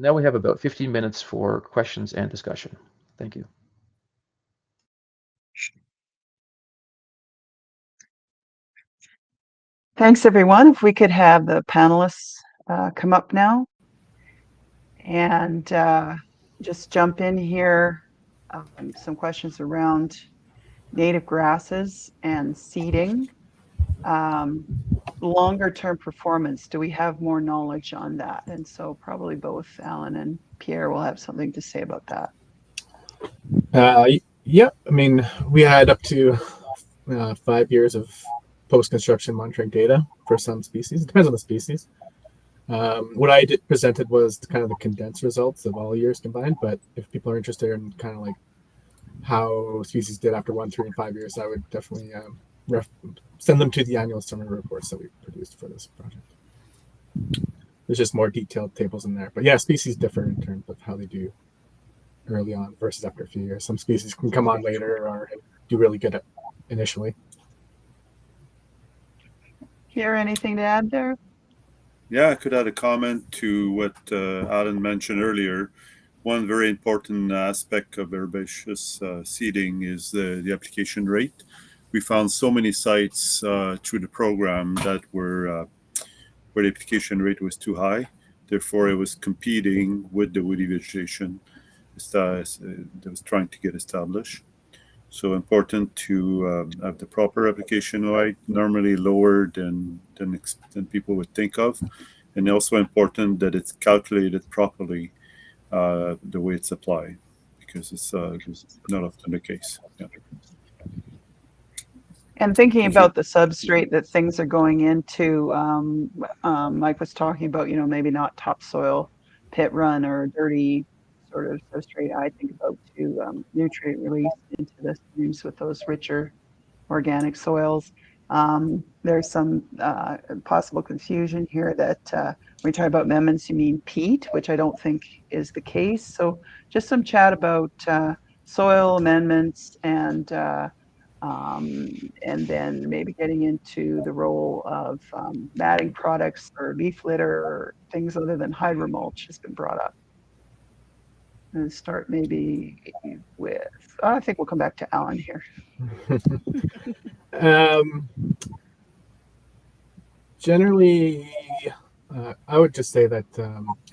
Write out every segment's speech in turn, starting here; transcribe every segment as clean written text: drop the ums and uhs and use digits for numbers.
Now we have about 15 minutes for questions and discussion. Thank you. Thanks, everyone. If we could have the panelists come up now and just jump in here. Some questions around native grasses and seeding. Longer term performance, do we have more knowledge on that? And so probably both Alan and Pierre will have something to say about that. Yeah, I mean, we had up to 5 years of post-construction monitoring data for some species. It depends on the species. What I presented was kind of the condensed results of all years combined, but if people are interested in kind of like how species did after 1, 3, and 5 years, I would definitely send them to the annual summary reports that we produced for this project. There's just more detailed tables in there. But yeah, species differ in terms of how they do early on versus after a few years. Some species can come on later or do really good initially. Pierre, anything to add there? Yeah, I could add a comment to what Alan mentioned earlier. One very important aspect of herbaceous seeding is the application rate. We found so many sites through the program that were where the application rate was too high. Therefore, it was competing with the woody vegetation that was trying to get established. So important to have the proper application rate, normally lower than people would think of, and also important that it's calculated properly the way it's applied, because it's not often the case. Yeah. And thinking about the substrate that things are going into, Mike was talking about, maybe not topsoil, pit run, or dirty sort of substrate. I think about nutrient release into the streams with those richer organic soils. There's some possible confusion here that when we talk about amendments, you mean peat, which I don't think is the case. So just some chat about soil amendments and then maybe getting into the role of matting products or leaf litter or things other than hydromulch has been brought up. And start maybe with, I think we'll come back to Alan here. Generally, I would just say that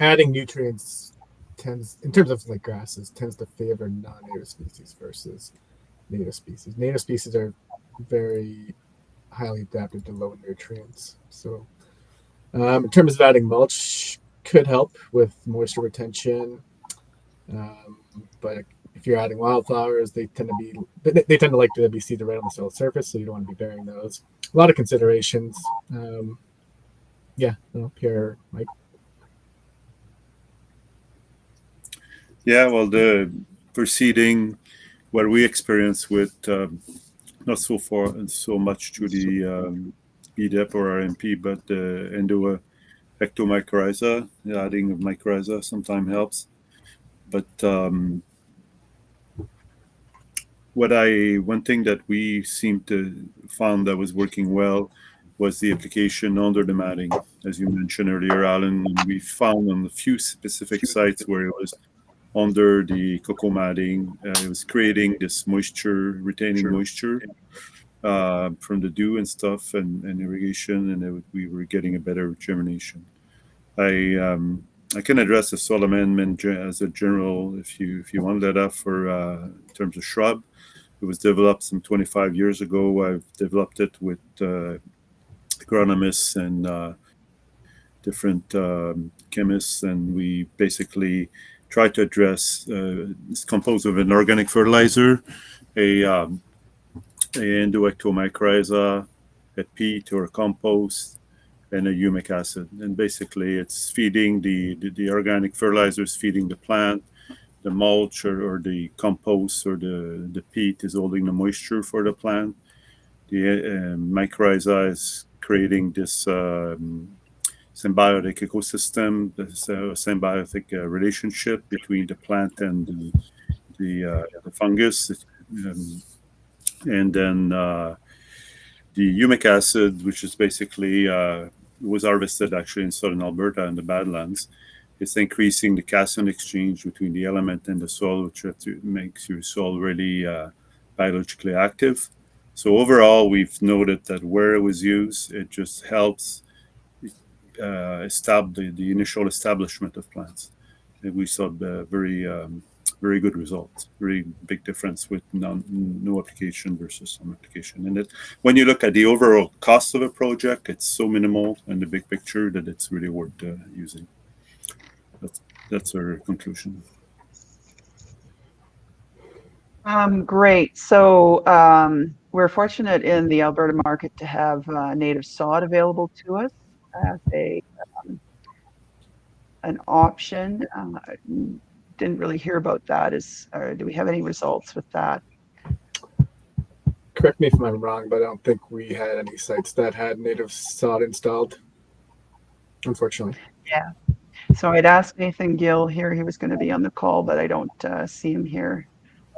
adding nutrients tends, in terms of like grasses, tends to favor non-native species versus native species. Native species are very highly adapted to low nutrients. So in terms of adding mulch, could help with moisture retention. But if you're adding wildflowers, they tend to like to be seeded right on the soil surface, so you don't want to be burying those. A lot of considerations. Pierre, Mike. Yeah, well, for seeding, what we experience with not so much to the EDEP or RMP, but the ectomycorrhiza, the adding of mycorrhiza sometimes helps. But one thing that we seemed to found that was working well was the application under the matting, as you mentioned earlier, Alan. We found on a few specific sites where it was under the cocoa matting, it was creating this retaining moisture from the dew and stuff and irrigation, and we were getting a better germination. I can address the soil amendment as a general, if you want that for in terms of shrub. It was developed some 25 years ago. I've developed it with agronomists and different chemists, and we basically try to address. It's composed of an organic fertilizer, a endoectomycorrhiza, a peat or a compost, and a humic acid. And basically, it's feeding the organic fertilizer is feeding the plant. The mulch or the compost or the peat is holding the moisture for the plant. The mycorrhiza is creating this symbiotic ecosystem, this symbiotic relationship between the plant and the fungus. And then the humic acid, which is basically was harvested actually in southern Alberta in the Badlands, It's increasing the cation exchange between the element and the soil, which makes your soil really biologically active. So overall, we've noted that where it was used, it just helps establish the initial establishment of plants. And we saw very good results, very big difference with no application versus some application. And when you look at the overall cost of a project, it's so minimal in the big picture that it's really worth using. That's our conclusion. Great. So we're fortunate in the Alberta market to have native sod available to us as an option. Didn't really hear about that. Do we have any results with that? Correct me if I'm wrong, but I don't think we had any sites that had native sod installed, unfortunately. Yeah. So I'd asked Nathan Gill here. He was going to be on the call, but I don't see him here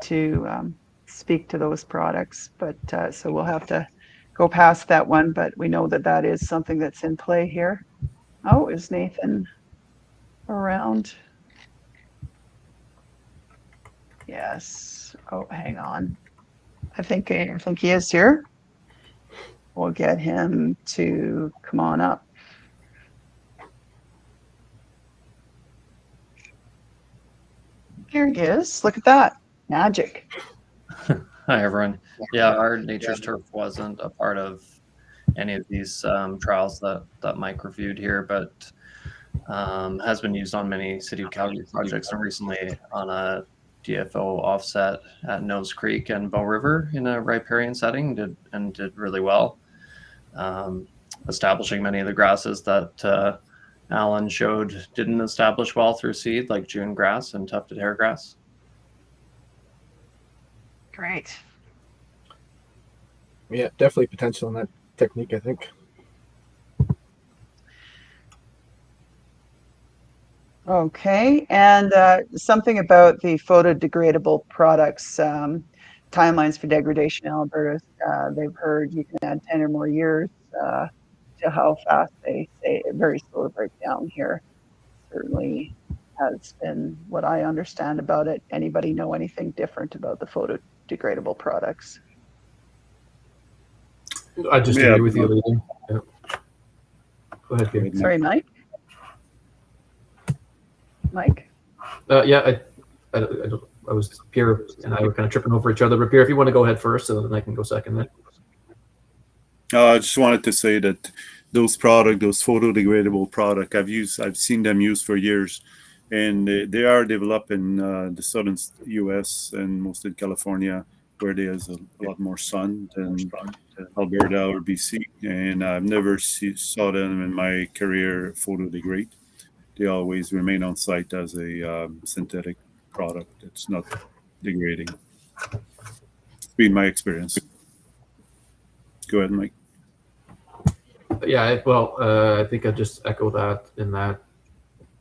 to speak to those products. But so we'll have to go past that one. But we know that that is something that's in play here. Oh, is Nathan around? Yes. Oh, hang on. I think he is here. We'll get him to come on up. Here he is. Look at that. Magic. Hi, everyone. Yeah, our Nature's Turf wasn't a part of any of these trials that Mike reviewed here, but has been used on many City of Calgary projects and recently on a DFO offset at Nose Creek and Bow River in a riparian setting did really well, establishing many of the grasses that Alan showed didn't establish well through seed, like June grass and tufted hairgrass. Great. Yeah, definitely potential in that technique, I think. Okay, and something about the photodegradable products, timelines for degradation in Alberta. They've heard you can add 10 or more years to how fast they say, very slow to break down here. Certainly has been what I understand about it. Anybody know anything different about the photodegradable products? I just agree with you, Leland. Yeah. Go ahead, Peter. Sorry, Mike. Mike? Yeah, I was Pierre and I were kind of tripping over each other. But Pierre, if you want to go ahead first, so then I can go second. Then. I just wanted to say that those photodegradable product, I've seen them used for years, and they are developed in the southern U.S. and most in California, where there's a lot more sun than Alberta or BC, and I've never saw them in my career photodegrade. They always remain on site as a synthetic product. It's not degrading. It's been my experience. Go ahead, Mike. Yeah, I think I just echo that in that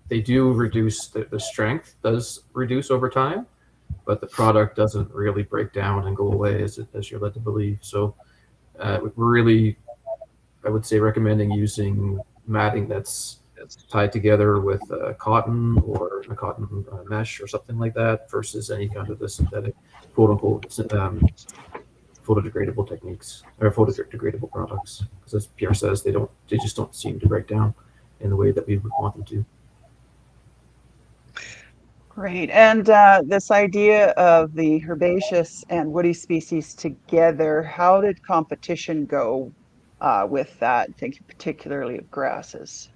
they do reduce the strength does reduce over time, but the product doesn't really break down and go away as you're led to believe. So we're really, I would say, recommending using matting that's tied together with cotton or a cotton mesh or something like that versus any kind of the synthetic, quote unquote, photodegradable techniques or photodegradable products. Because as Pierre says, they just don't seem to break down in the way that we would want them to. Great. And this idea of the herbaceous and woody species together, how did competition go with that? Thinking particularly of grasses.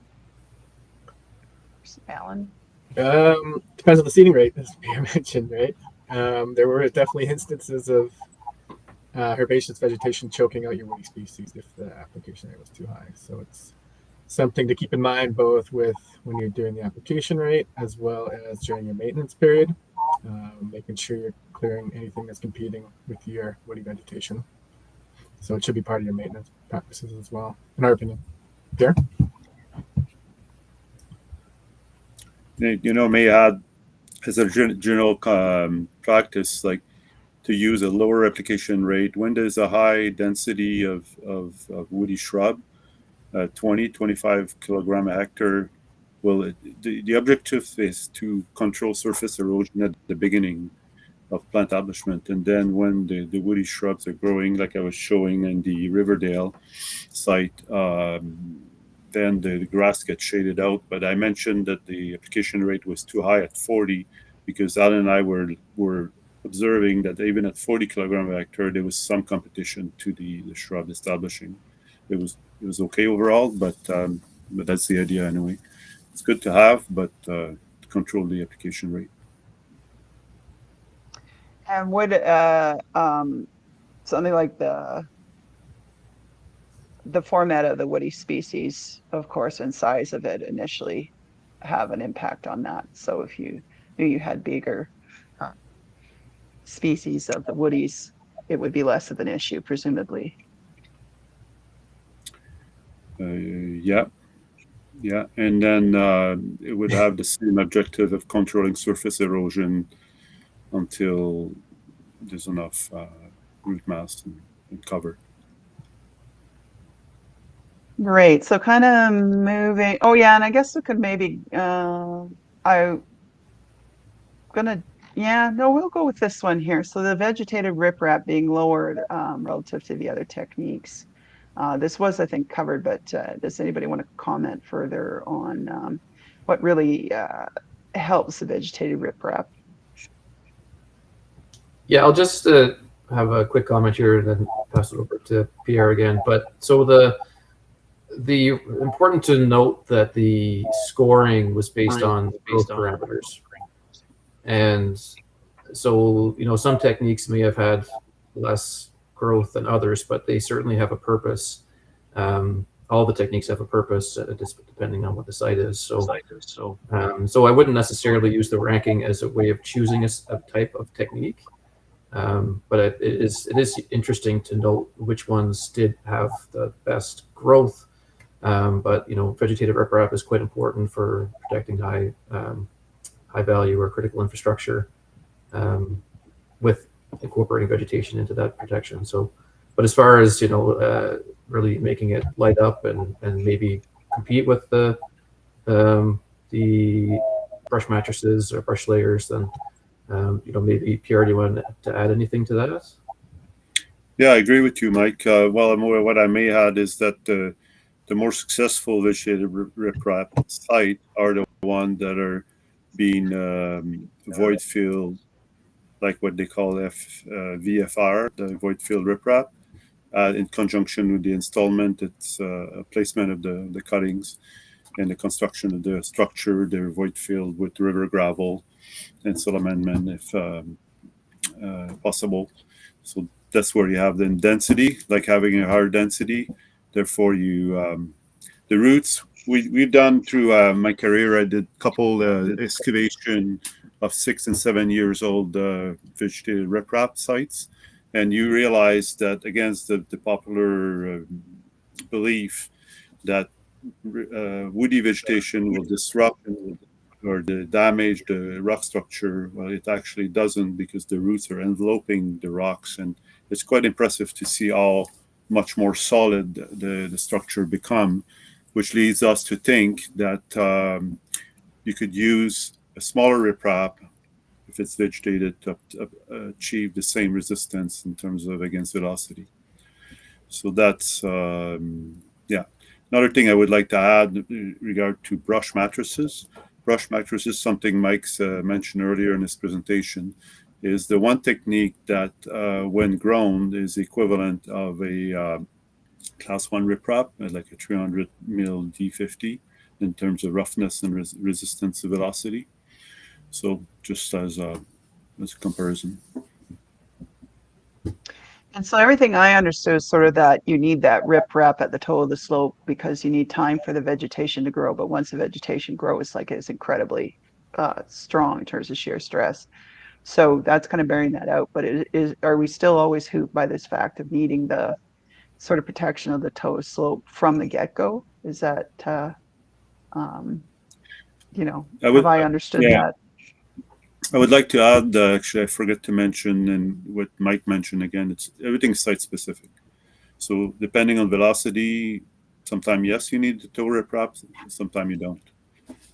Alan? Depends on the seeding rate, as Pierre mentioned, right? There were definitely instances of herbaceous vegetation choking out your woody species if the application rate was too high. So it's something to keep in mind both with when you're doing the application rate as well as during your maintenance period, making sure you're clearing anything that's competing with your woody vegetation. So it should be part of your maintenance practices as well, in our opinion. Pierre? May add as a general practice, like to use a lower application rate when there's a high density of woody shrub, 20-25 kilogram a hectare Well, the objective is to control surface erosion at the beginning of plant establishment, and then when the woody shrubs are growing, like I was showing in the Riverdale site, then the grass gets shaded out. But I mentioned that the application rate was too high at 40 because Alan and I were observing that even at 40 kilogram per hectare, there was some competition to the shrub establishing. It was okay overall, but that's the idea anyway. It's good to have, but control the application rate. And would something like the format of the woody species, of course, and size of it initially have an impact on that. So if you knew you had bigger species of the woodies, it would be less of an issue, presumably. Yeah, and then it would have the same objective of controlling surface erosion until there's enough root mass and cover. Great. So kind of moving. Oh yeah, and I guess we could maybe. We'll go with this one here. So the vegetative riprap being lowered relative to the other techniques. This was, I think, covered, but does anybody want to comment further on what really helps the vegetative riprap? Yeah, I'll just have a quick comment here and then pass it over to Pierre again. But so the important to note that the scoring was based on growth parameters. And so, some techniques may have had less growth than others, but they certainly have a purpose. All the techniques have a purpose, depending on what the site is. So I wouldn't necessarily use the ranking as a way of choosing a type of technique. But it is interesting to note which ones did have the best growth. But vegetative riprap is quite important for protecting high value or critical infrastructure, with incorporating vegetation into that protection. So, but as far as really making it light up and maybe compete with the brush mattresses or brush layers, then maybe Pierre, do you want to add anything to that? Yeah, I agree with you, Mike. What I may add is that the more successful vegetative riprap site are the ones that are being void filled, like what they call VFR, the void filled riprap. In conjunction with the installment, it's a placement of the cuttings and the construction of the structure. They're void filled with river gravel and soil amendment if possible. So that's where you have the density, like having a higher density. Therefore, the roots. We've done through my career. I did a couple excavation of 6 and 7 years old vegetative riprap sites, and you realize that against the popular belief that woody vegetation will disrupt or damage the rock structure, well, it actually doesn't, because the roots are enveloping the rocks, and it's quite impressive to see how much more solid the structure become, which leads us to think that you could use a smaller riprap if it's vegetated to achieve the same resistance in terms of against velocity. So that's Another thing I would like to add in regard to brush mattresses. Brush mattresses, something Mike's mentioned earlier in his presentation, is the one technique that, when grown, is equivalent of a class 1 riprap, like a 300 mil D50 in terms of roughness and resistance to velocity. So just as a comparison. And so everything I understood is sort of that you need that riprap at the toe of the slope because you need time for the vegetation to grow. But once the vegetation grows, it's incredibly strong in terms of shear stress. So that's kind of bearing that out. But are we still always hooped by this fact of needing the sort of protection of the toe slope from the get-go? Is that, have I understood that? I would like to add, actually, I forgot to mention, and what Mike mentioned again, it's everything's site-specific. So depending on velocity, sometimes, yes, you need the toe riprap, sometimes you don't.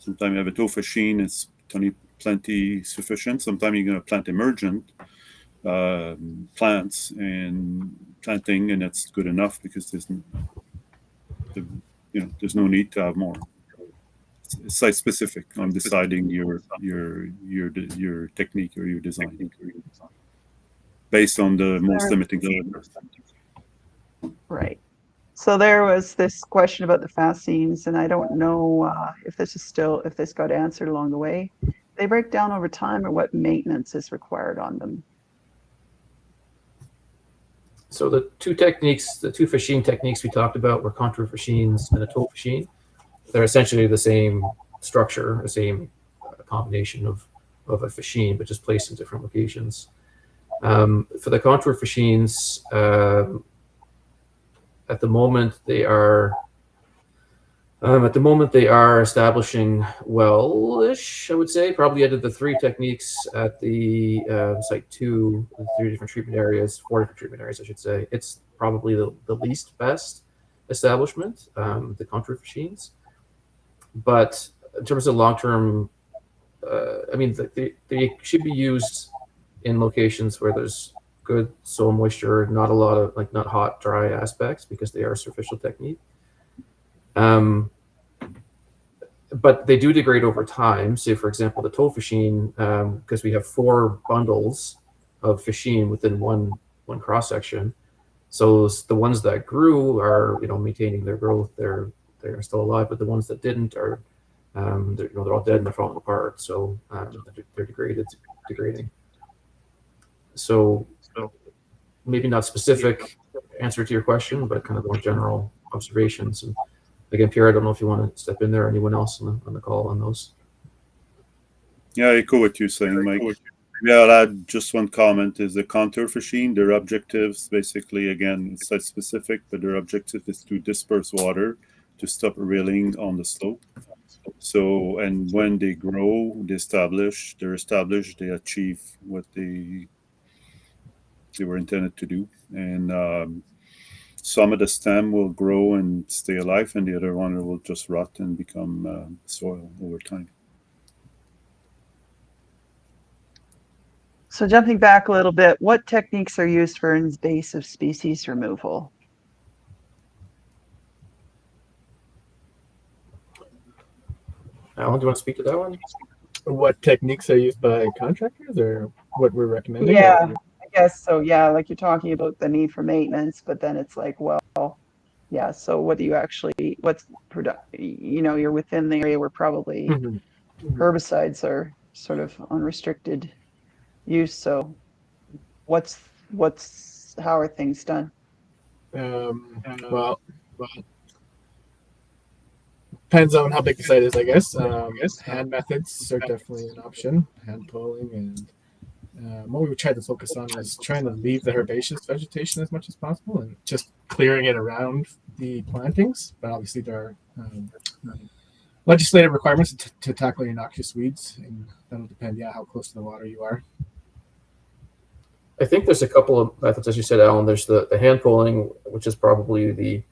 Sometimes you have a tofashine, it's plenty sufficient. Sometimes you're going to plant emergent plants and planting, and that's good enough because there's no need to have more. It's site specific on deciding your technique or your design based on the most limiting factors. Right. So there was this question about the fascines, and I don't know if this got answered along the way. They break down over time, or what maintenance is required on them? So the two fascine techniques we talked about were contour fascines and a toe fascine. They're essentially the same structure, the same combination of a fascine, but just placed in different locations. For the contour fascines, at the moment they are establishing well-ish, I would say. Probably out of the three techniques at the site 2, the 3 different treatment areas, 4 different treatment areas, I should say. It's probably the least best establishment, the contour fascines. But in terms of long-term, they should be used in locations where there's good soil moisture, not a lot of not hot, dry aspects, because they are a superficial technique. But they do degrade over time. Say, for example, the toe fascine, because we have 4 bundles of fascine within one cross-section. So the ones that grew are, maintaining their growth. They're still alive, but the ones that didn't are, they're all dead and they're falling apart. So they're degrading. So maybe not specific answer to your question, but kind of more general observations. And again, Pierre, I don't know if you want to step in there or anyone else on the call on those. Yeah, I echo what you're saying, Mike. Yeah, I'll add just one comment is the contour fascine, their objectives, basically, again, it's site specific, but their objective is to disperse water to stop rilling on the slope. So, and when they grow, they're established, they achieve what they were intended to do. And some of the stem will grow and stay alive, and the other one will just rot and become soil over time. So jumping back a little bit, what techniques are used for invasive species removal? Alan, do you want to speak to that one? What techniques are used by contractors, or what we're recommending? Yeah, I guess so. Yeah, like you're talking about the need for maintenance, but then it's like, well, yeah. So what do you actually? You're within the area where probably herbicides are sort of unrestricted use. So how are things done? Well, depends on how big the site is, I guess. Hand methods are definitely an option. Hand pulling, and what we tried to focus on was trying to leave the herbaceous vegetation as much as possible and just clearing it around the plantings. But obviously there are legislative requirements to tackle your noxious weeds, and that'll depend, how close to the water you are. I think there's a couple of methods, as you said, Alan. There's the hand pulling, which is probably the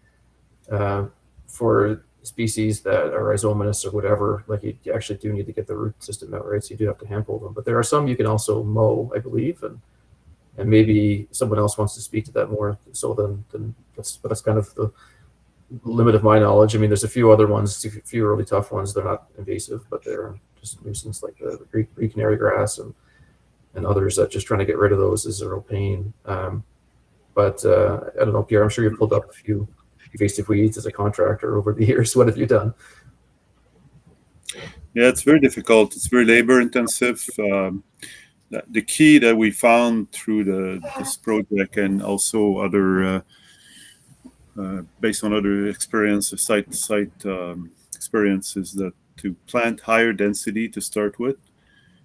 for species that are rhizomatous or whatever. Like you actually do need to get the root system out, right? So you do have to hand pull them. But there are some you can also mow, I believe, and maybe someone else wants to speak to that more. So then that's kind of the limit of my knowledge. I mean, there's a few other ones, a few really tough ones. They're not invasive, but they're just nuisance, like the Greek canary grass and others that just trying to get rid of those is a real pain. But I don't know, Pierre, I'm sure you've pulled up a few invasive weeds as a contractor over the years. What have you done? Yeah, it's very difficult. It's very labor intensive. The key that we found through this project, and also other based on other experience, site experience, is that to plant higher density to start with.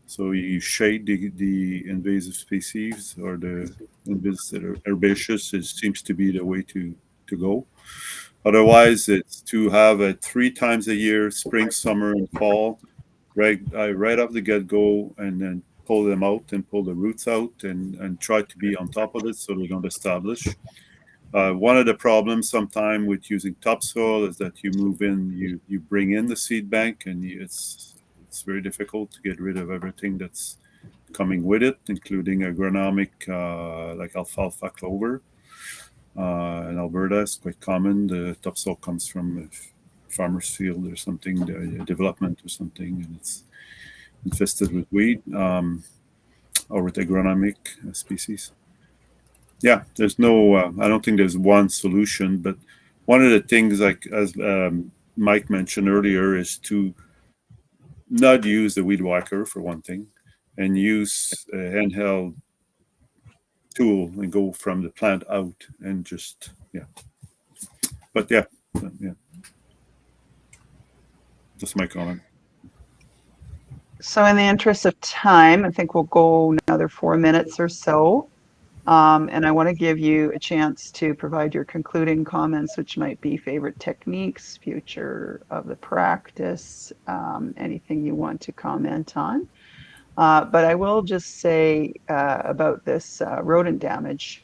So you shade the invasive species or the invasive that are herbaceous. It seems to be the way to go. Otherwise, it's to have it 3 times a year, spring, summer, and fall, right off the get-go, and then pull them out and pull the roots out and try to be on top of it so they don't establish. One of the problems sometimes with using topsoil is that you move in, you bring in the seed bank, and it's very difficult to get rid of everything that's coming with it, including agronomic like alfalfa, clover. In Alberta, it's quite common. The topsoil comes from a farmer's field or something, a development or something, and it's infested with weed or with agronomic species. Yeah, there's no. I don't think there's one solution, but one of the things, like as Mike mentioned earlier, is to not use the weed whacker for one thing, and use a handheld tool and go from the plant out and just But yeah, that's my comment. So in the interest of time, I think we'll go another 4 minutes or so. And I want to give you a chance to provide your concluding comments, which might be favorite techniques, future of the practice, anything you want to comment on. But I will just say about this rodent damage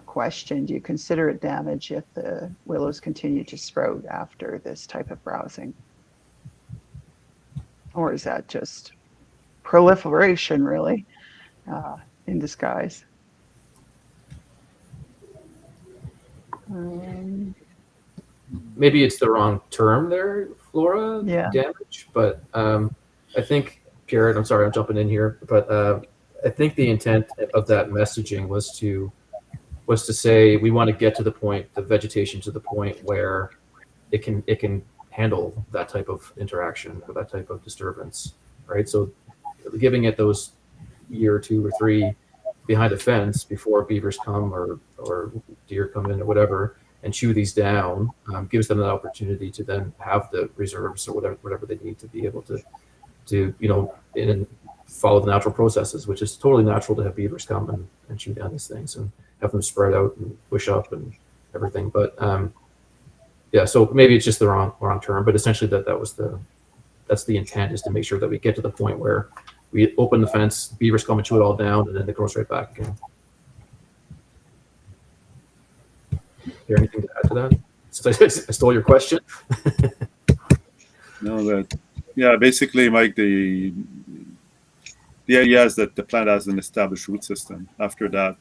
question, do you consider it damage if the willows continue to sprout after this type of browsing? Or is that just proliferation, really, in disguise? Maybe it's the wrong term there, Flora, damage, but I think, Jared, I'm sorry, I'm jumping in here, but I think the intent of that messaging was to say we want to get to the point, the vegetation to the point where it can handle that type of interaction or that type of disturbance, right? So giving it those year or 2 or 3 behind the fence before beavers come or deer come in or whatever and chew these down gives them an opportunity to then have the reserves or whatever they need to be able to follow the natural processes, which is totally natural to have beavers come and chew down these things and have them spread out and push up and everything. But so maybe it's just the wrong term, but essentially that's the intent, is to make sure that we get to the point where we open the fence, beavers come and chew it all down, and then it goes right back again. Is there anything to add to that? I stole your question. No, basically, Mike, the idea is that the plant has an established root system. After that,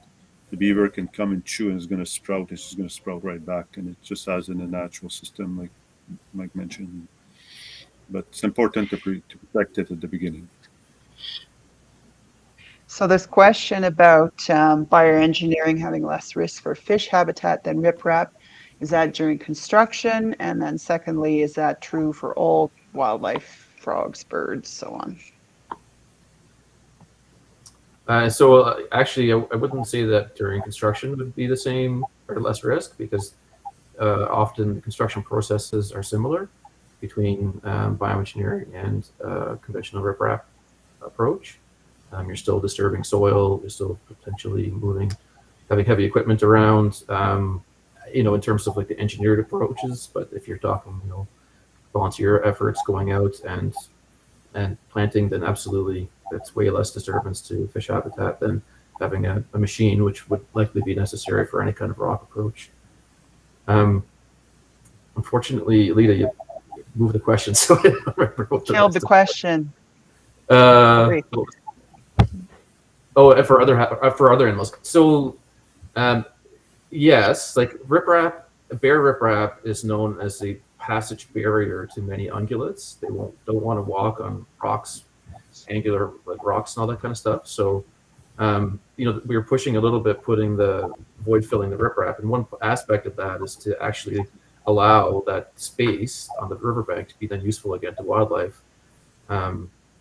the beaver can come and chew, and it's going to sprout. It's just going to sprout right back, and it just has in a natural system, like Mike mentioned. But it's important to protect it at the beginning. So this question about bioengineering having less risk for fish habitat than riprap, is that during construction? And then secondly, is that true for all wildlife, frogs, birds, so on? Actually, I wouldn't say that during construction would be the same or less risk, because often the construction processes are similar between bioengineering and conventional riprap approach. You're still disturbing soil, you're still potentially having heavy equipment around, in terms of like the engineered approaches. But if you're talking, volunteer efforts going out and planting, then absolutely it's way less disturbance to fish habitat than having a machine, which would likely be necessary for any kind of rock approach. Unfortunately, Alida, you moved the question, so I don't remember what killed the question. For other animals. So, yes, like riprap, bare riprap is known as a passage barrier to many ungulates. They don't want to walk on rocks, angular like rocks and all that kind of stuff. So, we were pushing a little bit, putting the void filling the riprap, and one aspect of that is to actually allow that space on the riverbank to be then useful again to wildlife.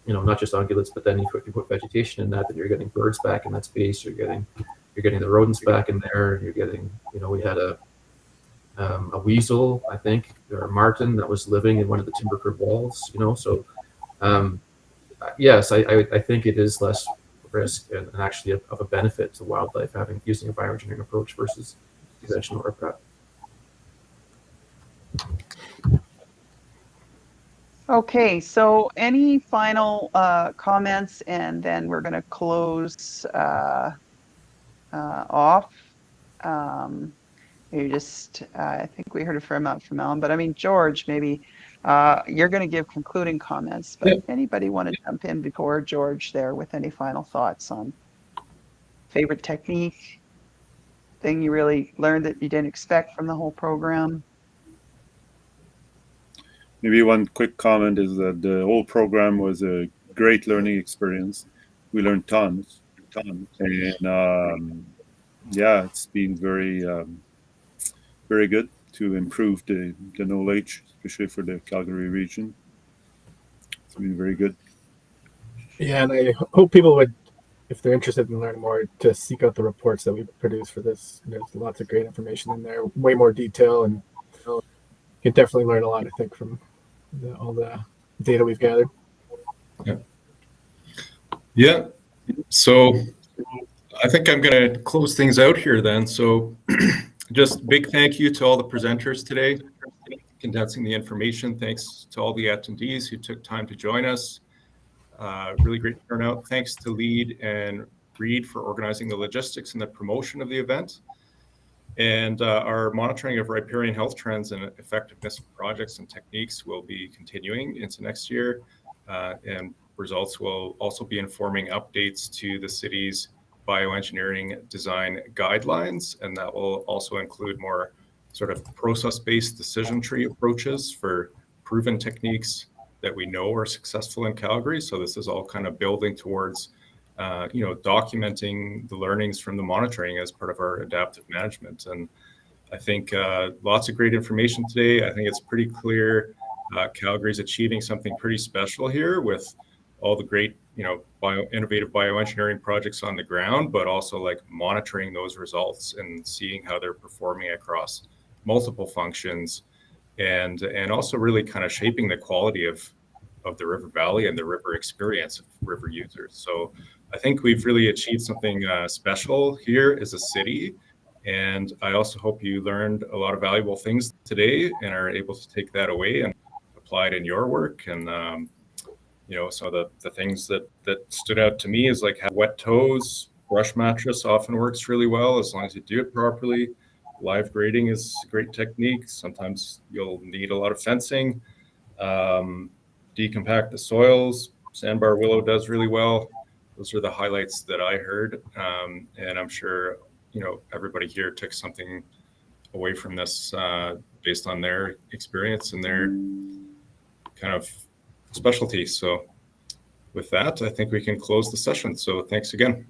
Not just ungulates, but then if you put vegetation in that, then you're getting birds back in that space. You're getting the rodents back in there. You're getting, we had a weasel, I think, or a marten that was living in one of the timber curb walls. So yes, I think it is less risk and actually of a benefit to wildlife using a bioengineering approach versus conventional riprap. Okay, so any final comments, and then we're going to close off. You just, I think we heard a fair amount from Ellen, but I mean, George, maybe you're going to give concluding comments, but Yeah. anybody want to jump in before George there with any final thoughts on favorite technique, thing you really learned that you didn't expect from the whole program? Maybe one quick comment is that the whole program was a great learning experience. We learned tons, and yeah, it's been very good to improve the knowledge, especially for the Calgary region. It's been very good. Yeah, and I hope people would, if they're interested in learning more, to seek out the reports that we produce for this. There's lots of great information in there, way more detail, and you can definitely learn a lot, I think, from all the data we've gathered. Yeah. So I think I'm going to close things out here then. So just big thank you to all the presenters today, condensing the information. Thanks to all the attendees who took time to join us. Really great turnout. Thanks to Lead and Reed for organizing the logistics and the promotion of the event. And our monitoring of riparian health trends and effectiveness of projects and techniques will be continuing into next year. And results will also be informing updates to the city's bioengineering design guidelines. And that will also include more sort of process-based decision tree approaches for proven techniques that we know are successful in Calgary. So this is all kind of building towards documenting the learnings from the monitoring as part of our adaptive management. And I think lots of great information today. I think it's pretty clear Calgary's achieving something pretty special here with all the great, innovative bioengineering projects on the ground, but also like monitoring those results and seeing how they're performing across multiple functions, and also really kind of shaping the quality of the river valley and the river experience of river users. So I think we've really achieved something special here as a city. And I also hope you learned a lot of valuable things today and are able to take that away and apply it in your work. And, so the things that stood out to me is like have wet toes. Brush mattress often works really well as long as you do it properly. Live grading is a great technique. Sometimes you'll need a lot of fencing. Decompact the soils. Sandbar willow does really well. Those are the highlights that I heard. And I'm sure, everybody here took something away from this based on their experience and their kind of specialty. So with that, I think we can close the session. So thanks again.